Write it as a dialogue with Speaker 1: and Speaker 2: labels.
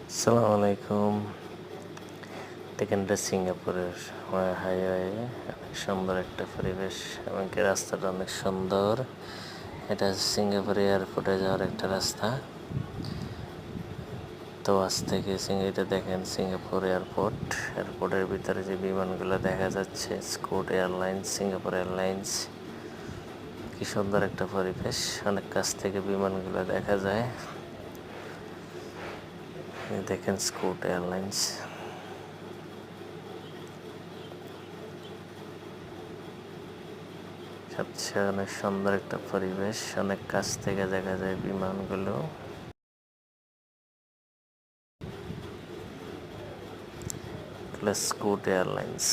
Speaker 1: আসসালামু আলাইকুম। দেখেন এটা সিঙ্গাপুরের হাইওয়ে, অনেক সুন্দর একটা পরিবেশ এবং কি রাস্তাটা অনেক সুন্দর। এটা সিঙ্গাপুর এয়ারপোর্টে যাওয়ার একটা রাস্তা। তো আজ থেকে এটা দেখেন সিঙ্গাপুর এয়ারপোর্টের ভিতরে যে বিমানগুলো দেখা যাচ্ছে, স্কুট এয়ারলাইন্স, সিঙ্গাপুর এয়ারলাইন্স। কি সুন্দর একটা পরিবেশ, অনেক কাছ থেকে বিমানগুলো দেখা যায়। দেখেন স্কুট এয়ারলাইন্স। সবচেয়ে অনেক সুন্দর একটা পরিবেশ, অনেক কাছ থেকে দেখা যায় বিমানগুলো। Scoot airlines.